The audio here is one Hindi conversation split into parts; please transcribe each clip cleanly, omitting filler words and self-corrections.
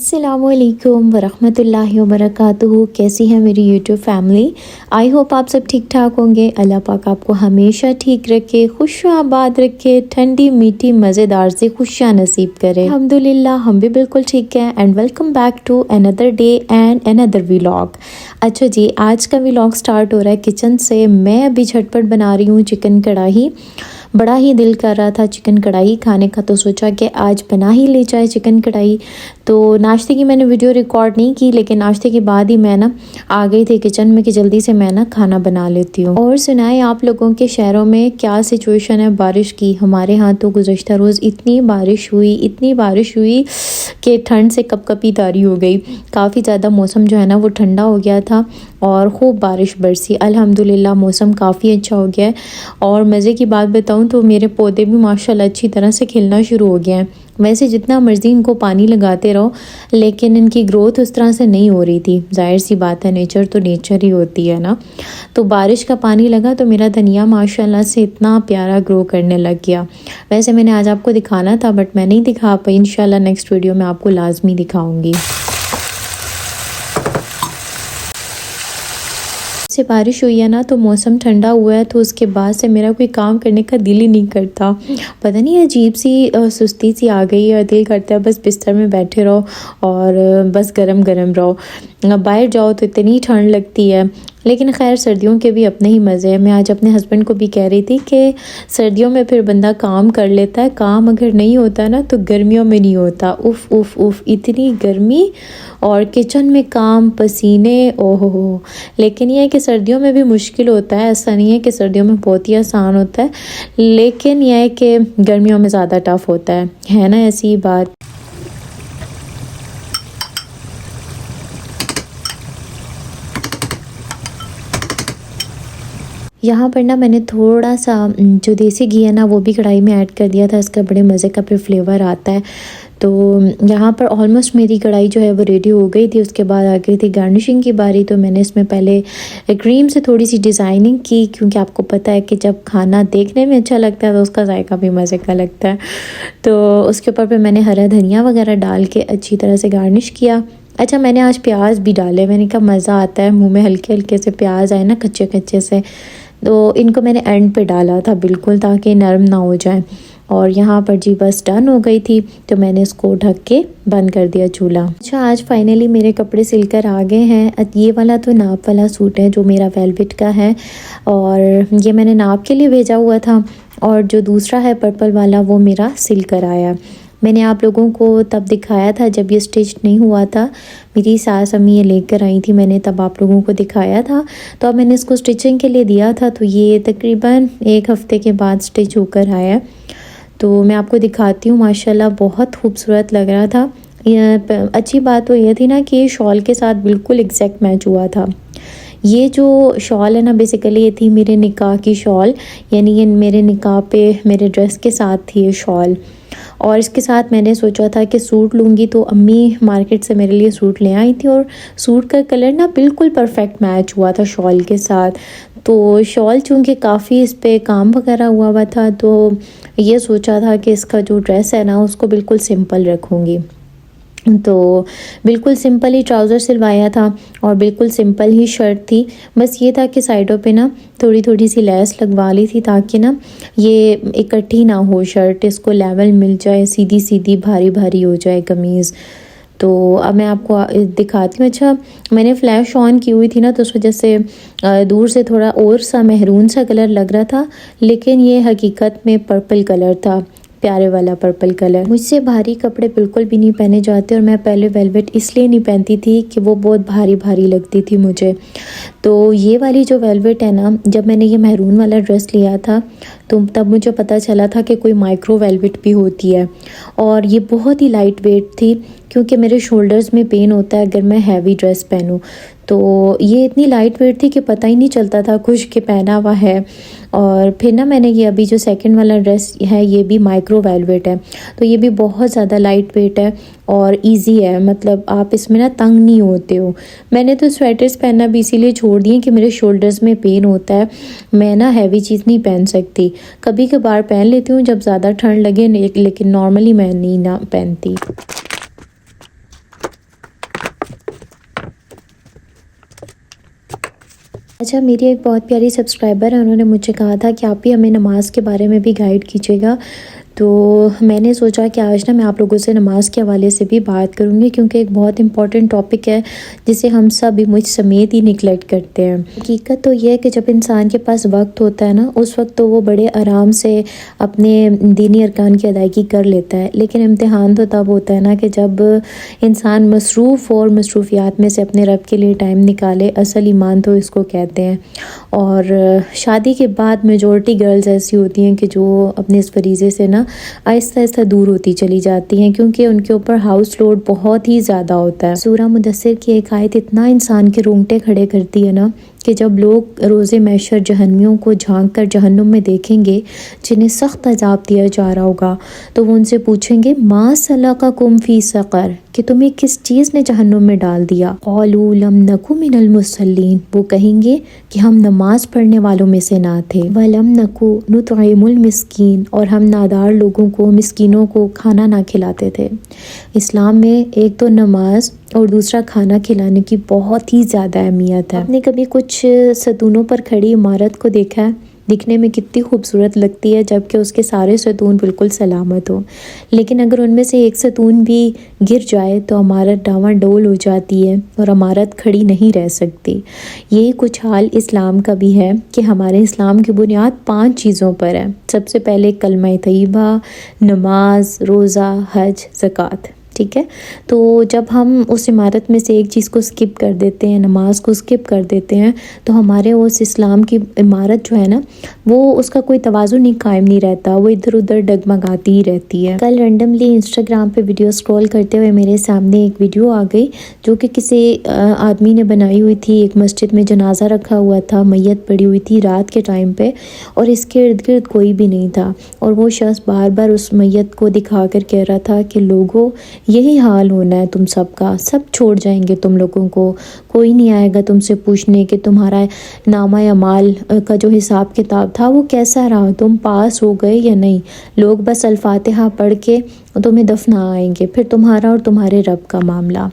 अस्सलामुअलैकुम वरहमतुल्लाहि वबरकातुहू। कैसी है मेरी यूट्यूब फैमिली। आई होप आप सब ठीक ठाक होंगे। अल्लाह पाक आपको हमेशा ठीक रखे, खुश आबाद रखे, ठंडी मीठी मज़ेदार से खुशियाँ नसीब करे। अल्हम्दुलिल्लाह हम भी बिल्कुल ठीक है। And welcome back to another day and another vlog. अच्छा जी, आज का व्लॉग स्टार्ट हो रहा है किचन से। मैं अभी झटपट बना रही हूँ चिकन कढ़ाई। बड़ा ही दिल कर रहा था चिकन कढ़ाई खाने का, तो सोचा कि आज बना ही ले जाए चिकन कढ़ाई। तो नाश्ते की मैंने वीडियो रिकॉर्ड नहीं की, लेकिन नाश्ते के बाद ही मैं ना आ गई थी किचन में कि जल्दी से मैं ना खाना बना लेती हूँ। और सुनाए आप लोगों के शहरों में क्या सिचुएशन है बारिश की। हमारे यहाँ तो गुज़श्ता रोज़ इतनी बारिश हुई कि ठंड से कपकपी तारी हो गई। काफ़ी ज़्यादा मौसम जो है ना वो ठंडा हो गया था और खूब बारिश बरसी। अल्हम्दुलिल्लाह मौसम काफ़ी अच्छा हो गया है। और मज़े की बात बताऊँ तो मेरे पौधे भी माशाल्लाह अच्छी तरह से खिलना शुरू हो गए हैं। वैसे जितना मर्ज़ी इनको पानी लगाते रहो, लेकिन इनकी ग्रोथ उस तरह से नहीं हो रही थी। जाहिर सी बात है, नेचर तो नेचर ही होती है ना। तो बारिश का पानी लगा तो मेरा धनिया माशाल्लाह से इतना प्यारा ग्रो करने लग गया। वैसे मैंने आज आपको दिखाना था बट मैं नहीं दिखा पाई। इंशाल्लाह नेक्स्ट वीडियो में आपको लाजमी दिखाऊंगी। से बारिश हुई है ना तो मौसम ठंडा हुआ है, तो उसके बाद से मेरा कोई काम करने का दिल ही नहीं करता। पता नहीं अजीब सी सुस्ती सी आ गई है। दिल करता है बस बिस्तर में बैठे रहो और बस गरम गरम रहो। बाहर जाओ तो इतनी ठंड लगती है। लेकिन खैर सर्दियों के भी अपने ही मज़े हैं। मैं आज अपने हस्बैंड को भी कह रही थी कि सर्दियों में फिर बंदा काम कर लेता है, काम अगर नहीं होता ना तो गर्मियों में नहीं होता। उफ़ उफ़ उफ़, इतनी गर्मी और किचन में काम, पसीने, ओहो। लेकिन यह है कि सर्दियों में भी मुश्किल होता है। ऐसा नहीं है कि सर्दियों में बहुत ही आसान होता है, लेकिन यह है कि गर्मियों में ज़्यादा टफ़ होता है ना, ऐसी बात। यहाँ पर ना मैंने थोड़ा सा जो देसी घी है ना वो भी कढ़ाई में ऐड कर दिया था। इसका बड़े मज़े का फिर फ्लेवर आता है। तो यहाँ पर ऑलमोस्ट मेरी कढ़ाई जो है वो रेडी हो गई थी। उसके बाद आ गई थी गार्निशिंग की बारी। तो मैंने इसमें पहले क्रीम से थोड़ी सी डिज़ाइनिंग की, क्योंकि आपको पता है कि जब खाना देखने में अच्छा लगता है तो उसका जायका भी मज़े का लगता है। तो उसके ऊपर फिर मैंने हरा धनिया वगैरह डाल के अच्छी तरह से गार्निश किया। अच्छा, मैंने आज प्याज भी डाले। मैंने कहा मज़ा आता है मुँह में हल्के हल्के से प्याज आए ना, कच्चे कच्चे से। तो इनको मैंने एंड पे डाला था बिल्कुल, ताकि नरम ना हो जाए। और यहाँ पर जी बस डन हो गई थी, तो मैंने इसको ढक के बंद कर दिया चूल्हा। अच्छा, आज फाइनली मेरे कपड़े सिलकर आ गए हैं। ये वाला तो नाप वाला सूट है जो मेरा वेलवेट का है, और ये मैंने नाप के लिए भेजा हुआ था। और जो दूसरा है पर्पल वाला वो मेरा सिल कर आया। मैंने आप लोगों को तब दिखाया था जब ये स्टिच नहीं हुआ था। मेरी सास अम्मी ये लेकर आई थी, मैंने तब आप लोगों को दिखाया था। तो अब मैंने इसको स्टिचिंग के लिए दिया था, तो ये तकरीबन 1 हफ़्ते के बाद स्टिच होकर आया। तो मैं आपको दिखाती हूँ। माशाल्लाह बहुत खूबसूरत लग रहा था। अच्छी बात तो ये थी ना कि ये शॉल के साथ बिल्कुल एग्जैक्ट मैच हुआ था। ये जो शॉल है ना बेसिकली ये थी मेरे निकाह की शॉल, यानी ये मेरे निकाह पे मेरे ड्रेस के साथ थी ये शॉल। और इसके साथ मैंने सोचा था कि सूट लूँगी, तो अम्मी मार्केट से मेरे लिए सूट ले आई थी और सूट का कलर ना बिल्कुल परफेक्ट मैच हुआ था शॉल के साथ। तो शॉल चूँकि काफ़ी इस पे काम वगैरह हुआ था, तो ये सोचा था कि इसका जो ड्रेस है ना उसको बिल्कुल सिंपल रखूँगी। तो बिल्कुल सिंपल ही ट्राउज़र सिलवाया था और बिल्कुल सिंपल ही शर्ट थी। बस ये था कि साइडों पे ना थोड़ी थोड़ी सी लेस लगवा ली थी, ताकि ना ये इकट्ठी ना हो शर्ट, इसको लेवल मिल जाए, सीधी सीधी भारी भारी हो जाए कमीज़। तो अब मैं आपको दिखाती हूँ। अच्छा, मैंने फ्लैश ऑन की हुई थी ना, तो उस वजह से दूर से थोड़ा और सा महरून सा कलर लग रहा था, लेकिन ये हकीकत में पर्पल कलर था, प्यारे वाला पर्पल कलर। मुझसे भारी कपड़े बिल्कुल भी नहीं पहने जाते, और मैं पहले वेलवेट इसलिए नहीं पहनती थी कि वो बहुत भारी भारी लगती थी मुझे। तो ये वाली जो वेलवेट है ना, जब मैंने ये महरून वाला ड्रेस लिया था तो तब मुझे पता चला था कि कोई माइक्रो वेलवेट भी होती है, और ये बहुत ही लाइट वेट थी, क्योंकि मेरे शोल्डर्स में पेन होता है अगर मैं हैवी ड्रेस पहनूं। तो ये इतनी लाइट वेट थी कि पता ही नहीं चलता था कुछ के पहना हुआ है। और फिर ना मैंने ये अभी जो सेकंड वाला ड्रेस है ये भी माइक्रो वेलवेट है, तो ये भी बहुत ज़्यादा लाइट वेट है और इजी है। मतलब आप इसमें ना तंग नहीं होते हो। मैंने तो स्वेटर्स पहनना भी इसीलिए छोड़ दिए कि मेरे शोल्डर्स में पेन होता है, मैं ना हैवी चीज़ नहीं पहन सकती। कभी कभार पहन लेती हूँ जब ज़्यादा ठंड लगे, लेकिन नॉर्मली मैं नहीं ना पहनती। अच्छा, मेरी एक बहुत प्यारी सब्सक्राइबर है, उन्होंने मुझे कहा था कि आप भी हमें नमाज़ के बारे में भी गाइड कीजिएगा। तो मैंने सोचा कि आज ना मैं आप लोगों से नमाज़ के हवाले से भी बात करूँगी, क्योंकि एक बहुत इम्पॉर्टेंट टॉपिक है जिसे हम सब भी मुझ समेत ही निगलेक्ट करते हैं। हकीकत तो ये है कि जब इंसान के पास वक्त होता है ना, उस वक्त तो वो बड़े आराम से अपने दीनी अरकान की अदायगी कर लेता है, लेकिन इम्तिहान तो तब होता है ना कि जब इंसान मसरूफ़ और मसरूफियात में से अपने रब के लिए टाइम निकाले। असल ईमान तो इसको कहते हैं। और शादी के बाद मेजॉरिटी गर्ल्स ऐसी होती हैं कि जो अपने इस फरीज़े से ना आहिस्ता आहिस्ता दूर होती चली जाती हैं, क्योंकि उनके ऊपर हाउस लोड बहुत ही ज़्यादा होता है। सूरह मुदस्सिर की एक आयत इतना इंसान के रोंगटे खड़े करती है ना कि जब लोग रोज़े महशर जहन्नमियों को झांक कर जहन्नुम में देखेंगे जिन्हें सख्त अजाब दिया जा रहा होगा, तो वो उनसे पूछेंगे मा सलकाकुम फ़ी सक़र, कि तुम्हें किस चीज़ ने जहन्नुम में डाल दिया। क़ालू लम नकु मिनल मुसल्लीन, वो कहेंगे कि हम नमाज पढ़ने वालों में से ना थे। वलम नकु नुतइमुल मिस्कीन, और हम नादार लोगों को, मिस्कीनों को खाना ना खिलाते थे। इस्लाम में एक तो नमाज और दूसरा खाना खिलाने की बहुत ही ज़्यादा अहमियत है। आपने कभी कुछ सतूनों पर खड़ी इमारत को देखा है? दिखने में कितनी खूबसूरत लगती है, जबकि उसके सारे सतून बिल्कुल सलामत हो, लेकिन अगर उनमें से एक सतून भी गिर जाए तो इमारत डावाडोल हो जाती है और इमारत खड़ी नहीं रह सकती। यही कुछ हाल इस्लाम का भी है कि हमारे इस्लाम की बुनियाद 5 चीज़ों पर है। सबसे पहले कलमा तय्यबा, नमाज, रोज़ा, हज, ज़कात। ठीक है, तो जब हम उस इमारत में से एक चीज़ को स्किप कर देते हैं, नमाज को स्किप कर देते हैं, तो हमारे उस इस्लाम की इमारत जो है ना, वो उसका कोई तवाज़ुन ही कायम नहीं रहता, वो इधर उधर डगमगाती ही रहती है। कल रैंडमली इंस्टाग्राम पे वीडियो स्क्रॉल करते हुए मेरे सामने एक वीडियो आ गई जो कि किसी आदमी ने बनाई हुई थी। एक मस्जिद में जनाजा रखा हुआ था, मैयत पड़ी हुई थी रात के टाइम पे, और इसके इर्द गिर्द कोई भी नहीं था, और वो शख्स बार बार उस मैयत को दिखा कर कह रहा था कि लोगों, यही हाल होना है तुम सबका, सब छोड़ जाएंगे तुम लोगों को, कोई नहीं आएगा तुमसे पूछने कि तुम्हारा नामा अमाल का जो हिसाब किताब था वो कैसा रहा, तुम पास हो गए या नहीं। लोग बस अल-फातिहा पढ़ के तुम्हें दफना आएंगे, फिर तुम्हारा और तुम्हारे रब का मामला।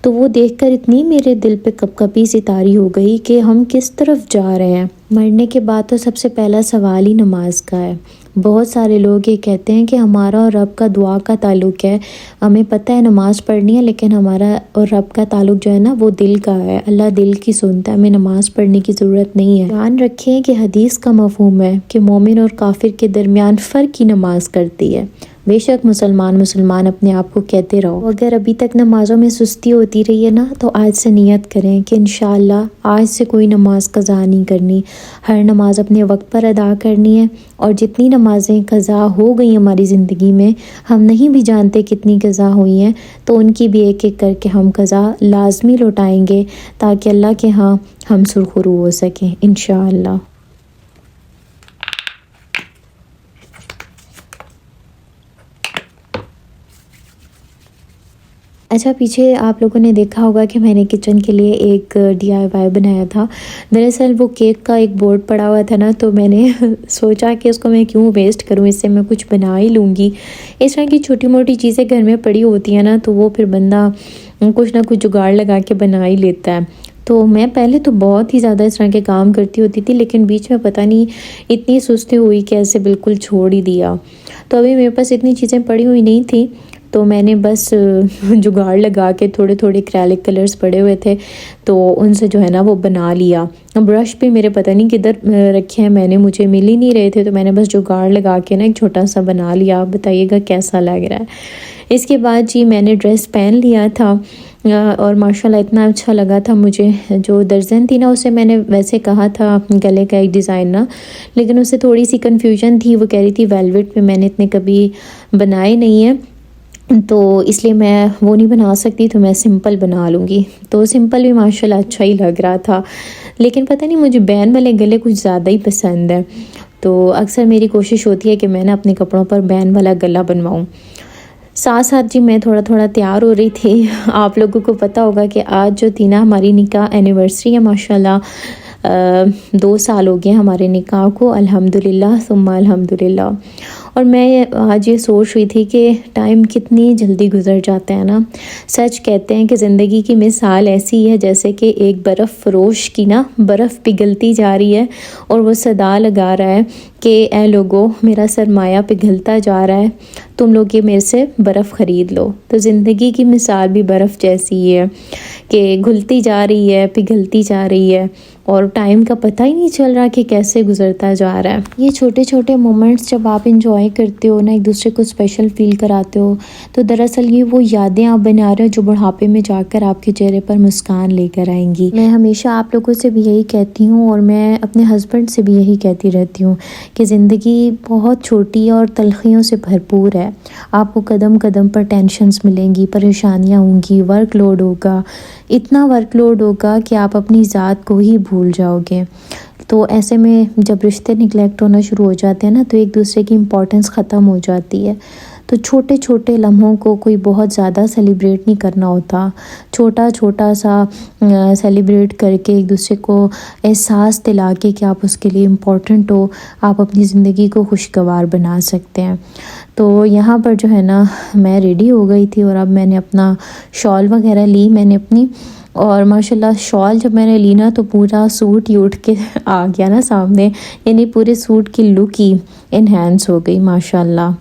तो वो देखकर इतनी मेरे दिल पे कपकपी सी तारी हो गई कि हम किस तरफ जा रहे हैं। मरने के बाद तो सबसे पहला सवाल ही नमाज का है। बहुत सारे लोग ये कहते हैं कि हमारा और रब का दुआ का ताल्लुक़ है, हमें पता है नमाज़ पढ़नी है, लेकिन हमारा और रब का ताल्लुक़ जो है ना वो दिल का है। अल्लाह दिल की सुनता है, हमें नमाज़ पढ़ने की ज़रूरत नहीं है। ध्यान रखें कि हदीस का मफ़हूम है कि मोमिन और काफिर के दरमियान फ़र्क की नमाज करती है। बेशक मुसलमान अपने आप को कहते रहो। अगर अभी तक नमाज़ों में सुस्ती होती रही है ना, तो आज से नियत करें कि इंशाअल्लाह आज से कोई नमाज कज़ा नहीं करनी, हर नमाज अपने वक्त पर अदा करनी है। और जितनी नमाज़ें कज़ा हो गई हमारी ज़िंदगी में, हम नहीं भी जानते कितनी कज़ा हुई हैं, तो उनकी भी एक एक करके हम कज़ा लाजमी लौटाएंगे, ताकि अल्लाह के यहाँ हम सुरखरू हो सकें इंशाअल्लाह। अच्छा, पीछे आप लोगों ने देखा होगा कि मैंने किचन के लिए एक DIY बनाया था। दरअसल वो केक का एक बोर्ड पड़ा हुआ था ना, तो मैंने सोचा कि उसको मैं क्यों वेस्ट करूं, इससे मैं कुछ बना ही लूँगी। इस तरह की छोटी मोटी चीज़ें घर में पड़ी होती हैं ना, तो वो फिर बंदा कुछ ना कुछ जुगाड़ लगा के बना ही लेता है। तो मैं पहले तो बहुत ही ज़्यादा इस तरह के काम करती होती थी, लेकिन बीच में पता नहीं इतनी सुस्ती हुई कि ऐसे बिल्कुल छोड़ ही दिया। तो अभी मेरे पास इतनी चीज़ें पड़ी हुई नहीं थी, तो मैंने बस जुगाड़ लगा के थोड़े थोड़े एक्रेलिक कलर्स पड़े हुए थे, तो उनसे जो है ना वो बना लिया। ब्रश भी मेरे पता नहीं किधर रखे हैं, मुझे मिल ही नहीं रहे थे, तो मैंने बस जुगाड़ लगा के ना एक छोटा सा बना लिया। आप बताइएगा कैसा लग रहा है। इसके बाद जी मैंने ड्रेस पहन लिया था और माशाल्लाह इतना अच्छा लगा था मुझे। जो दर्जन थी ना, उसे मैंने वैसे कहा था गले का एक डिज़ाइन ना, लेकिन उससे थोड़ी सी कन्फ्यूजन थी। वो कह रही थी वेलवेट में मैंने इतने कभी बनाए नहीं है, तो इसलिए मैं वो नहीं बना सकती, तो मैं सिंपल बना लूँगी। तो सिंपल भी माशाल्लाह अच्छा ही लग रहा था, लेकिन पता नहीं मुझे बैन वाले गले कुछ ज़्यादा ही पसंद है। तो अक्सर मेरी कोशिश होती है कि मैं ना अपने कपड़ों पर बैन वाला गला बनवाऊँ। साथ साथ जी मैं थोड़ा थोड़ा तैयार हो रही थी। आप लोगों को पता होगा कि आज जो थी ना हमारी निकाह एनिवर्सरी है माशाल्लाह। 2 साल हो गए हमारे निकाह को, अल्हम्दुलिल्लाह सुम्मा अल्हम्दुलिल्लाह। और मैं आज ये सोच रही थी कि टाइम कितनी जल्दी गुज़र जाता है ना। सच कहते हैं कि ज़िंदगी की मिसाल ऐसी है जैसे कि एक बर्फ़ फ़रोश की ना बर्फ़ पिघलती जा रही है और वो सदा लगा रहा है कि ए लोगो, मेरा सरमाया पिघलता जा रहा है, तुम लोग ये मेरे से बर्फ़ ख़रीद लो। तो ज़िंदगी की मिसाल भी बर्फ़ जैसी ही है कि घुलती जा रही है, पिघलती जा रही है और टाइम का पता ही नहीं चल रहा कि कैसे गुज़रता जा रहा है। ये छोटे छोटे मोमेंट्स जब आप इंजॉय करते हो ना, एक दूसरे को स्पेशल फ़ील कराते हो, तो दरअसल ये वो यादें आप बना रहे हो जो बुढ़ापे में जाकर आपके चेहरे पर मुस्कान लेकर आएंगी। मैं हमेशा आप लोगों से भी यही कहती हूँ और मैं अपने हस्बैंड से भी यही कहती रहती हूँ कि ज़िंदगी बहुत छोटी और तलखियों से भरपूर है। आपको कदम कदम पर टेंशन्स मिलेंगी, परेशानियाँ होंगी, वर्कलोड होगा, इतना वर्कलोड होगा कि आप अपनी ज़ात को ही भूल जाओगे। तो ऐसे में जब रिश्ते निगलेक्ट होना शुरू हो जाते हैं ना, तो एक दूसरे की इम्पोर्टेंस ख़त्म हो जाती है। तो छोटे छोटे लम्हों को कोई बहुत ज़्यादा सेलिब्रेट नहीं करना होता, छोटा छोटा सा सेलिब्रेट करके एक दूसरे को एहसास दिला के कि आप उसके लिए इम्पोर्टेंट हो, आप अपनी ज़िंदगी को खुशगवार बना सकते हैं। तो यहाँ पर जो है ना, मैं रेडी हो गई थी और अब मैंने अपना शॉल वगैरह ली मैंने अपनी, और माशाल्लाह शॉल जब मैंने ली ना तो पूरा सूट ही उठ के आ गया ना सामने, यानी पूरे सूट की लुक ही इन्हेंस हो गई माशाल्लाह।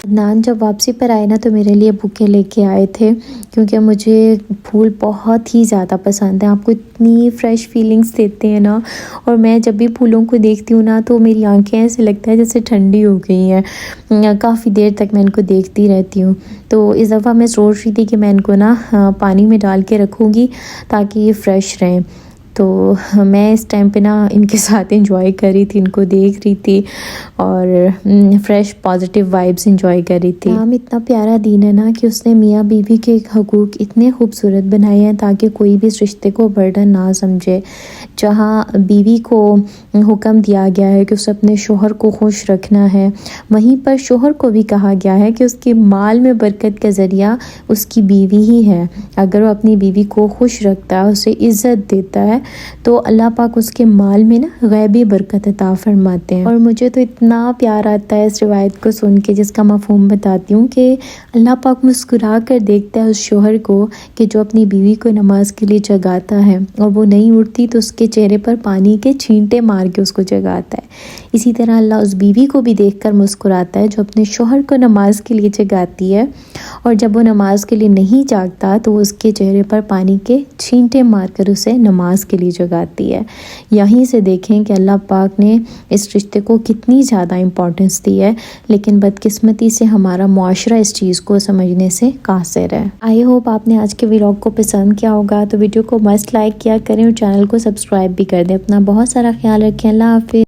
अदनान जब वापसी पर आए ना तो मेरे लिए बुके लेके आए थे, क्योंकि मुझे फूल बहुत ही ज़्यादा पसंद है। आपको इतनी फ़्रेश फीलिंग्स देते हैं ना, और मैं जब भी फूलों को देखती हूँ ना तो मेरी आंखें ऐसे लगता है जैसे ठंडी हो गई हैं। काफ़ी देर तक मैं इनको देखती रहती हूँ। तो इस दफ़ा मैं सोच रही थी कि मैं इनको ना पानी में डाल के रखूँगी ताकि ये फ़्रेश रहें। तो मैं इस टाइम पे ना इनके साथ एंजॉय कर रही थी, इनको देख रही थी और फ्रेश पॉजिटिव वाइब्स एंजॉय कर रही थी। हम इतना प्यारा दीन है ना कि उसने मियाँ बीवी के हकूक़ इतने खूबसूरत बनाए हैं ताकि कोई भी इस रिश्ते को बर्डन ना समझे। जहाँ बीवी को हुक्म दिया गया है कि उसे अपने शोहर को खुश रखना है, वहीं पर शोहर को भी कहा गया है कि उसके माल में बरकत का ज़रिया उसकी बीवी ही है। अगर वो अपनी बीवी को खुश रखता है, उसे इज़्ज़त देता है, तो अल्लाह पाक उसके माल में ना गैबी बरकत अता फरमाते हैं। और मुझे तो इतना प्यार आता है इस रिवायत को सुन के, जिसका मफ़हूम बताती हूँ कि अल्लाह पाक मुस्कुरा कर देखता है उस शोहर को कि जो अपनी बीवी को नमाज के लिए जगाता है और वो नहीं उठती तो उसके चेहरे पर पानी के छींटे मार के उसको जगाता है। इसी तरह अल्लाह उस बीवी को भी देख कर मुस्कुराता है जो अपने शोहर को नमाज के लिए जगाती है, और जब वो नमाज के लिए नहीं जागता तो वो उसके चेहरे पर पानी के छींटे मार कर उसे नमाज के लिए जगाती है। यहीं से देखें कि अल्लाह पाक ने इस रिश्ते को कितनी ज़्यादा इम्पोर्टेंस दी है, लेकिन बदकिस्मती से हमारा मुआशरा इस चीज़ को समझने से कासिर है। आई होप आपने आज के व्लॉग को पसंद किया होगा, तो वीडियो को मस्ट लाइक किया करें और चैनल को सब्सक्राइब भी कर दें। अपना बहुत सारा ख्याल रखें। अल्लाह हाफिज़।